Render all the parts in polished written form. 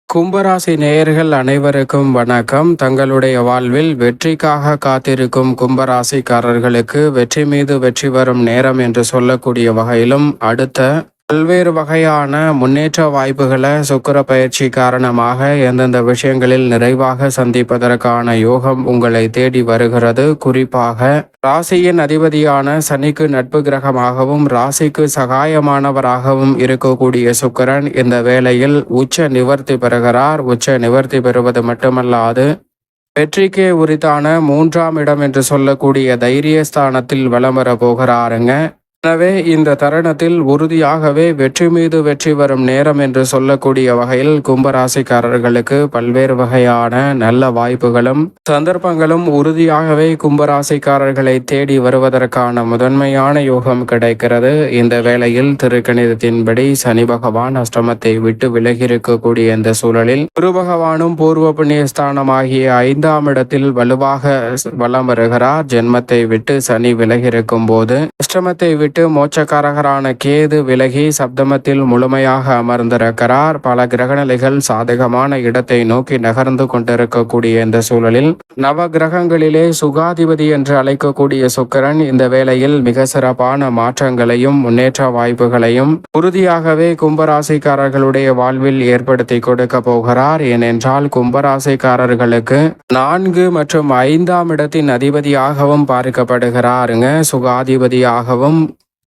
கும்பராசி நேயர்கள் அனைவருக்கும் வணக்கம். தங்களுடைய வாழ்வில் வெற்றிக்காக காத்திருக்கும் கும்பராசிக்காரர்களுக்கு வெற்றி மீது வெற்றி வரும் நேரம் என்று சொல்லக்கூடிய வகையிலும் அடுத்த பல்வேறு வகையான முன்னேற்ற வாய்ப்புகளை சுக்கிர பயிற்சி காரணமாக எந்தெந்த விஷயங்களில் நிறைவாக சந்திப்பதற்கான யோகம் உங்களை தேடி வருகிறது. குறிப்பாக ராசியின் அதிபதியான சனிக்கு நட்பு கிரகமாகவும் ராசிக்கு சகாயமானவராகவும் இருக்கக்கூடிய சுக்கிரன் இந்த வேளையில் உச்ச நிவர்த்தி பெறுகிறார். உச்ச நிவர்த்தி பெறுவது மட்டுமல்லாது வெற்றிக்கே உரித்தான 3ஆம் இடம் என்று சொல்லக்கூடிய தைரியஸ்தானத்தில் வலம் வர போகிறாருங்க. எனவே இந்த தருணத்தில் உறுதியாகவே வெற்றி மீது வெற்றி வரும் நேரம் என்று சொல்லக்கூடிய வகையில் கும்பராசிக்காரர்களுக்கு பல்வேறு வகையான நல்ல வாய்ப்புகளும் சந்தர்ப்பங்களும் உறுதியாகவே கும்பராசிக்காரர்களை தேடி வருவதற்கான முதன்மையான யோகம் கிடைக்கிறது. இந்த வேளையில் திருக்கணிதத்தின்படி சனி பகவான் அஷ்டமத்தை விட்டு விலகி இருக்கக்கூடிய இந்த சூழலில் குரு பகவானும் பூர்வ புண்ணியஸ்தானமாகிய 5ஆம் இடத்தில் வலுவாக வலம் வருகிறார். ஜென்மத்தை விட்டு சனி விலகி இருக்கும் போது அஷ்டமத்தை விட்டு மோட்சக்காரகரான கேது விலகி சப்தமத்தில் முழுமையாக அமர்ந்திருக்கிறார். பல கிரகநிலைகள் சாதகமான இடத்தை நோக்கி நகர்ந்து கொண்டிருக்கக்கூடிய இந்த சூழலில் நவ கிரகங்களிலே சுகாதிபதி என்று அழைக்கக்கூடிய சுக்கிரன் இந்த வேளையில் மிக சிறப்பான மாற்றங்களையும் முன்னேற்ற வாய்ப்புகளையும் உறுதியாகவே கும்பராசிக்காரர்களுடைய வாழ்வில் ஏற்படுத்தி கொடுக்க போகிறார். ஏனென்றால் கும்பராசிக்காரர்களுக்கு 4 மற்றும் 5ஆம் இடத்தின் அதிபதியாகவும் பார்க்கப்படுகிறாருங்க. சுகாதிபதியாகவும்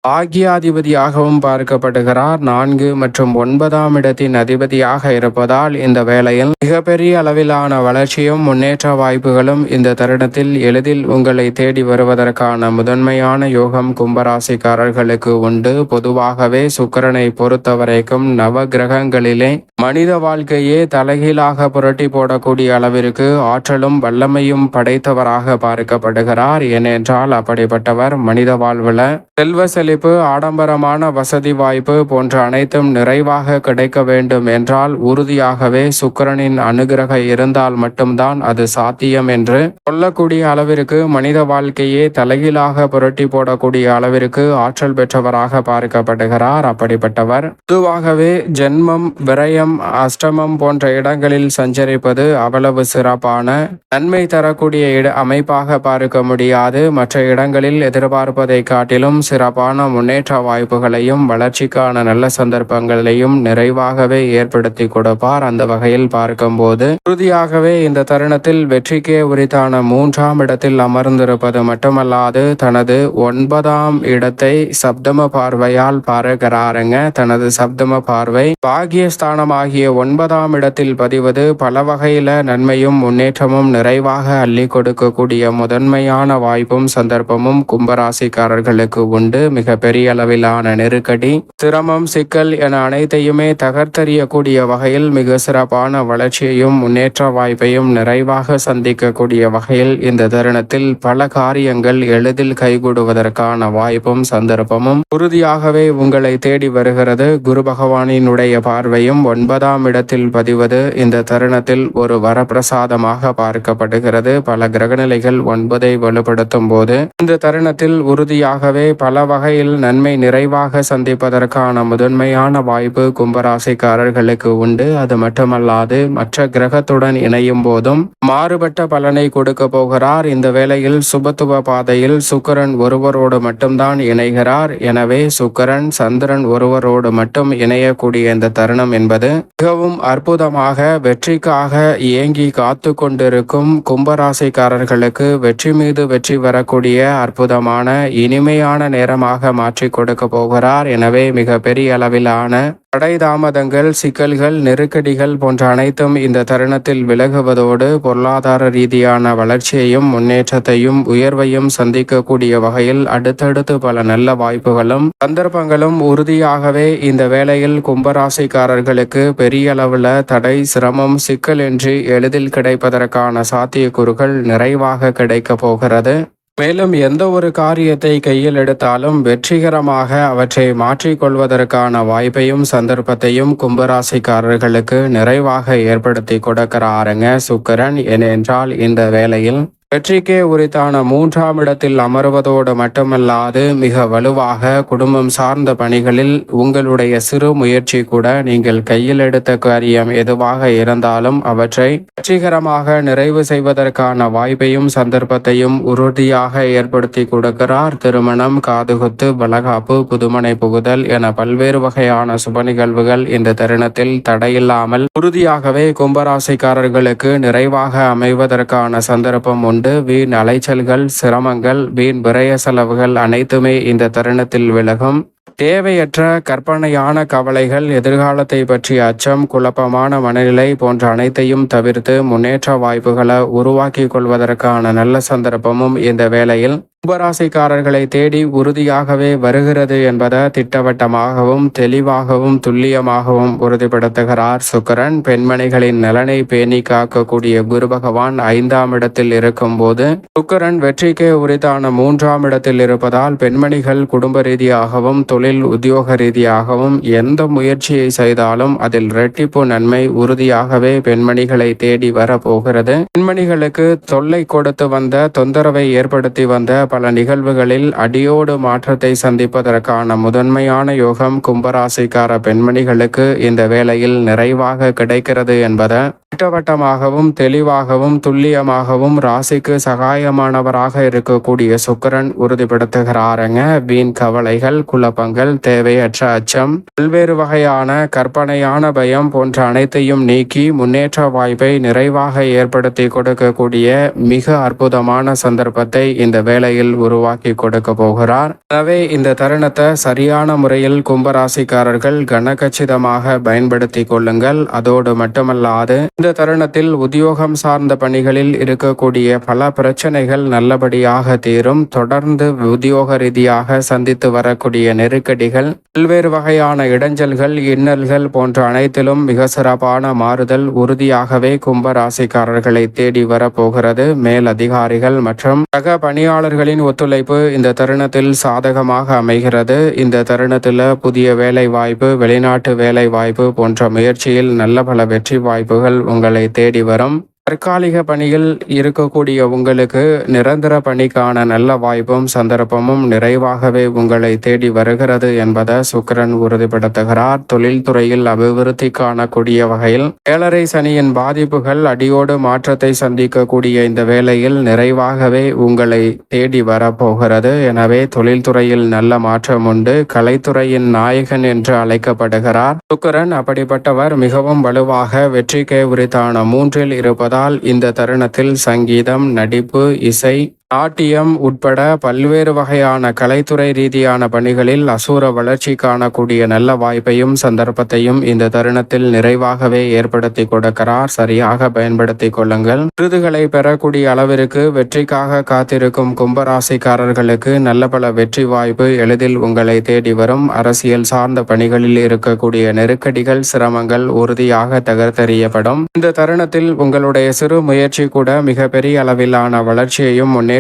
பாக்யாதிபதியாகவும் பார்க்கப்படுகிறார். 4 மற்றும் 9ஆம் இடத்தின் அதிபதியாக இருப்பதால் இந்த வேளையில் மிகப்பெரிய அளவிலான வளர்ச்சியும் முன்னேற்ற வாய்ப்புகளும் இந்த தருணத்தில் எளிதில் உங்களை தேடி வருவதற்கான முதன்மையான யோகம் கும்பராசிக்காரர்களுக்கு உண்டு. பொதுவாகவே சுக்கிரனை பொறுத்தவரைக்கும் நவ கிரகங்களிலே மனித வாழ்க்கையே தலைகீழாக புரட்டி போடக்கூடிய அளவிற்கு ஆற்றலும் வல்லமையும் படைத்தவராக பார்க்கப்படுகிறார். ஏனென்றால் அப்படிப்பட்டவர் மனித வாழ்வுல செல்வ செழிப்பு, ஆடம்பரமான வசதி வாய்ப்பு போன்ற அனைத்தும் நிறைவாக கிடைக்க வேண்டும் என்றால் உறுதியாகவே சுக்கிரனின் அனுகிரகம் இருந்தால் மட்டும்தான் அது சாத்தியம் என்று சொல்லக்கூடிய அளவிற்கு மனித வாழ்க்கையே தலைகீழாக புரட்டி போடக்கூடிய அளவிற்கு ஆற்றல் பெற்றவராக பார்க்கப்படுகிறார். அப்படிப்பட்டவர் பொதுவாகவே ஜென்மம், விரயம், அஷ்டமம் போன்ற இடங்களில் சஞ்சரிப்பது அவ்வளவு சிறப்பான நன்மை தரக்கூடிய அமைப்பாக பார்க்க முடியாது. மற்ற இடங்களில் எதிர்பார்ப்பதை காட்டிலும் சிறப்பான முன்னேற்ற வாய்ப்புகளையும் வளர்ச்சிக்கான நல்ல சந்தர்ப்பங்களையும் நிறைவாகவே ஏற்படுத்தி கொடுப்பார். அந்த வகையில் பார்க்கும்போது உறுதியாகவே இந்த தருணத்தில் வெற்றிக்கே உரித்தான 3ஆம் இடத்தில் அமர்ந்திருப்பது மட்டுமல்லாது தனது 9ஆம் இடத்தை சப்தம பார்வையால் பார்க்கிறாருங்க. தனது சப்தம பார்வை பாகியஸ்தானமாகிய 9ஆம் இடத்தில் பதிவது பல வகையில நன்மையும் முன்னேற்றமும் நிறைவாக அள்ளி கொடுக்கக்கூடிய முதன்மையான வாய்ப்பும் சந்தர்ப்பமும் கும்பராசிக்காரர்களுக்கு உண்டு. மிக பெரிய அளவிலான நெருக்கடி, சிரமம், சிக்கல் என அனைத்தையுமே தகர்த்தெறியக்கூடிய வகையில் மிக சிறப்பான வளர்ச்சியையும் முன்னேற்ற வாய்ப்பையும் நிறைவாக சந்திக்கக்கூடிய வகையில் இந்த தருணத்தில் பல காரியங்கள் எளிதில் கைகூடுவதற்கான வாய்ப்பும் சந்தர்ப்பமும் உறுதியாகவே உங்களை தேடி வருகிறது. குரு பகவானினுடைய பார்வையும் 9ஆம் இடத்தில் பதிவது இந்த தருணத்தில் ஒரு வரப்பிரசாதமாக பார்க்கப்படுகிறது. பல கிரகநிலைகள் 9ஐ வலுப்படுத்தும் போது இந்த தருணத்தில் உறுதியாகவே பல வகையில் நன்மை நிறைவாக சந்திப்பதற்கான முதன்மையான வாய்ப்பு கும்பராசிக்காரர்களுக்கு உண்டு. அது மட்டுமல்லாது மற்ற கிரகத்துடன் இணையும் போதும் மாறுபட்ட பலனை கொடுக்க போகிறார். இந்த வேளையில் சுபத்துவ பாதையில் சுக்கிரன் ஒருவரோடு மட்டும்தான் இணைகிறார். எனவே சுக்கிரன், சந்திரன் ஒருவரோடு மட்டும் இணையக்கூடிய இந்த தருணம் என்பது மிகவும் அற்புதமாக வெற்றிக்காக ஏங்கி காத்து கொண்டிருக்கும் கும்பராசிக்காரர்களுக்கு வெற்றி மீது வெற்றி வரக்கூடிய அற்புதமான இனிமையான நேரமாக மாற்றி கொடுக்க போகிறார். எனவே மிக பெரிய அளவிலான தடை தாமதங்கள், சிக்கல்கள், நெருக்கடிகள் போன்ற அனைத்தும் இந்த தருணத்தில் விலகுவதோடு பொருளாதார ரீதியான வளர்ச்சியையும் முன்னேற்றத்தையும் உயர்வையும் சந்திக்கக்கூடிய வகையில் அடுத்தடுத்து பல நல்ல வாய்ப்புகளும் சந்தர்ப்பங்களும் உறுதியாகவே இந்த வேளையில் கும்பராசிக்காரர்களுக்கு பெரிய அளவில் தடை, சிரமம், சிக்கல் என்று எளிதில் கிடைப்பதற்கான சாத்தியக்கூறுகள் நிறைவாக கிடைக்க போகிறது. மேலும் எந்த ஒரு காரியத்தை கையில் எடுத்தாலும் வெற்றிகரமாக அவற்றை மாற்றிக்கொள்வதற்கான வாய்ப்பையும் சந்தர்ப்பத்தையும் கும்பராசிக்காரர்களுக்கு நிறைவாக ஏற்படுத்தி கொடுக்கிறாருங்க சுக்கிரன். ஏனென்றால் இந்த வேளையில் வெற்றிக்கே உரித்தான 3ஆம் இடத்தில் அமர்வதோடு மட்டுமல்லாது மிக வலுவாக குடும்பம் சார்ந்த பணிகளில் உங்களுடைய சிறு முயற்சி கூட நீங்கள் கையில் எடுத்த காரியம் எதுவாக இருந்தாலும் அவற்றை வெற்றிகரமாக நிறைவு செய்வதற்கான வாய்ப்பையும் சந்தர்ப்பத்தையும் உறுதியாக ஏற்படுத்தி கொடுக்கிறார். திருமணம், காதுகுத்து, வளகாப்பு, புதுமனை புகுதல் என பல்வேறு வகையான சுப நிகழ்வுகள் இந்த தருணத்தில் தடையில்லாமல் உறுதியாகவே கும்பராசிக்காரர்களுக்கு நிறைவாக அமைவதற்கான சந்தர்ப்பம் உண்டு. வீண் அலைச்சல்கள், சிரமங்கள், வீண் விரய செலவுகள் அனைத்துமே இந்த தருணத்தில் விலகும். தேவையற்ற கற்பனையான கவலைகள், எதிர்காலத்தை பற்றிய அச்சம், குழப்பமான மனநிலை போன்ற அனைத்தையும் தவிர்த்து முன்னேற்ற வாய்ப்புகளை உருவாக்கி கொள்வதற்கான நல்ல சந்தர்ப்பமும் இந்த வேளையில் கும்பராசிக்காரர்களை தேடி உறுதியாகவே வருகிறது என்பதை திட்டவட்டமாகவும் தெளிவாகவும் துல்லியமாகவும் உறுதிப்படுத்துகிறார் சுக்கிரன். பெண்மணிகளின் நலனை பேணி காக்கக்கூடிய குரு பகவான் 5ஆம் இடத்தில் இருக்கும் போது சுக்கிரன் வெற்றிக்கே உரித்தான 3ஆம் இடத்தில் இருப்பதால் பெண்மணிகள் குடும்ப ரீதியாகவும் தொழில் உத்தியோக ரீதியாகவும் எந்த முயற்சியை செய்தாலும் அதில் இரட்டிப்பு நன்மை உறுதியாகவே பெண்மணிகளை தேடி வரப்போகிறது. பெண்மணிகளுக்கு தொல்லை கொடுத்து வந்த, தொந்தரவை ஏற்படுத்தி வந்த பல நிகழ்வுகளில் அடியோடு மாற்றத்தை சந்திப்பதற்கான முதன்மையான யோகம் கும்பராசிக்கார பெண்மணிகளுக்கு இந்த வேளையில் நிறைவாக கிடைக்கிறது என்பதை திட்டவட்டமாகவும் தெளிவாகவும் துல்லியமாகவும் ராசிக்கு சகாயமானவராக இருக்கக்கூடிய சுக்கிரன் உறுதிப்படுத்துகிறாருங்க. வீண் கவலைகள், குழப்பங்கள், தேவையற்ற அச்சம், பல்வேறு வகையான கற்பனையான பயம் போன்ற அனைத்தையும் நீக்கி முன்னேற்ற வாய்ப்பை நிறைவாக ஏற்படுத்தி கொடுக்கக்கூடிய மிக அற்புதமான சந்தர்ப்பத்தை இந்த வேளையில் உருவாக்கி கொடுக்க போகிறார். எனவே இந்த தருணத்தை சரியான முறையில் கும்பராசிக்காரர்கள் கனகச்சிதமாக பயன்படுத்தி கொள்ளுங்கள். அதோடு மட்டுமல்லாது இந்த தருணத்தில் உத்தியோகம் சார்ந்த பணிகளில் இருக்கக்கூடிய பல பிரச்சனைகள் நல்லபடியாக தீரும். தொடர்ந்து உத்தியோக ரீதியாக சந்தித்து வரக்கூடிய நெருக்கடிகள், பல்வேறு வகையான இடைஞ்சல்கள், இன்னல்கள் போன்ற அனைத்திலும் மிக சிறப்பான மாறுதல் உறுதியாகவே கும்பராசிக்காரர்களை தேடி வரப்போகிறது. மேல் அதிகாரிகள் மற்றும் சக பணியாளர்களின் ஒத்துழைப்பு இந்த தருணத்தில் சாதகமாக அமைகிறது. இந்த தருணத்தில் புதிய வேலை வாய்ப்பு, வெளிநாட்டு வேலை வாய்ப்பு போன்ற முயற்சியில் நல்ல பல வெற்றி வாய்ப்புகள் உங்களை தேடி வரும். தற்காலிக பணியில் இருக்கக்கூடிய உங்களுக்கு நிரந்தர பணிக்கான நல்ல வாய்ப்பும் சந்தர்ப்பமும் நிறைவாகவே உங்களை தேடி வருகிறது என்பதை சுக்கிரன் உறுதிப்படுத்துகிறார். தொழில்துறையில் அபிவிருத்தி காணக்கூடிய வகையில் 7.5 சனியின் பாதிப்புகள் அடியோடு மாற்றத்தை சந்திக்கக்கூடிய இந்த வேளையில் நிறைவாகவே உங்களை தேடி வரப்போகிறது. எனவே தொழில்துறையில் நல்ல மாற்றம் உண்டு. கலைத்துறையின் நாயகன் என்று அழைக்கப்படுகிறார் சுக்கிரன். அப்படிப்பட்டவர் மிகவும் வலுவாக வெற்றிக்கே உரித்தான 3இல் இருப்பதால் இந்த தருணத்தில் சங்கீதம், நடிப்பு, இசை, நாட்டியம் உட்பட பல்வேறு வகையான கலைத்துறை ரீதியான பணிகளில் அசூர வளர்ச்சி காணக்கூடிய நல்ல வாய்ப்பையும் சந்தர்ப்பத்தையும் இந்த தருணத்தில் நிறைவாகவே ஏற்படுத்தி கொடுக்கிறார். சரியாக பயன்படுத்தி கொள்ளுங்கள். விருதுகளை பெறக்கூடிய அளவிற்கு வெற்றிக்காக காத்திருக்கும் கும்பராசிக்காரர்களுக்கு நல்ல பல வெற்றி வாய்ப்பு எளிதில் உங்களை தேடி வரும். அரசியல் சார்ந்த பணிகளில் இருக்கக்கூடிய நெருக்கடிகள், சிரமங்கள் உறுதியாக தகர்த்தெறியப்படும். இந்த தருணத்தில் உங்களுடைய சிறு முயற்சி கூட மிகப்பெரிய அளவிலான வளர்ச்சியையும் முன்னேற்றத்தையும்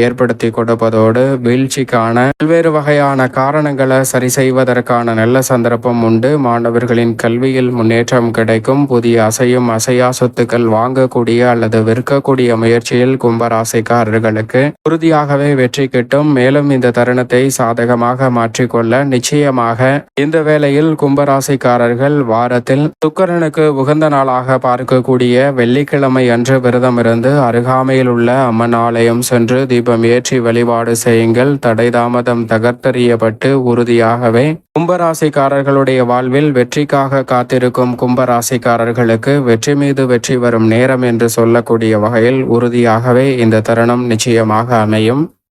ஏற்படுத்தி கொடுப்பதோடு வீழ்ச்சிக்கான பல்வேறு வகையான காரணங்களை சரி செய்வதற்கான நல்ல சந்தர்ப்பம் உண்டு. மாணவர்களின் கல்வியில் முன்னேற்றம் கிடைக்கும். புதிய அசையும் அசையா சொத்துக்கள் வாங்கக்கூடிய அல்லது விற்கக்கூடிய முயற்சியில் கும்பராசிக்காரர்களுக்கு உறுதியாகவே வெற்றி கிட்டும். மேலும் இந்த தருணத்தை சாதகமாக மாற்றிக்கொள்ள நிச்சயமாக இந்த வேளையில் கும்பராசிக்காரர்கள் வாரத்தில் சுக்கிரனுக்கு உகந்த நாளாக பார்க்கக்கூடிய வெள்ளிக்கிழமை அன்று விரதமிருந்து அருகாமையில் உள்ள அம்மன் ஆலயம் சென்று தீபம் ஏற்றி வழிபாடு செய்யுங்கள். தடை தாமதம் தகர்த்தெறியப்பட்டு உறுதியாகவே கும்பராசிக்காரர்களுடைய வாழ்வில் வெற்றிக்காக காத்திருக்கும் கும்பராசிக்காரர்களுக்கு வெற்றி மீது வெற்றி வரும் நேரம் என்று சொல்லக்கூடிய வகையில் உறுதியாகவே இந்த தருணம் நிச்சயமாக அமையும்.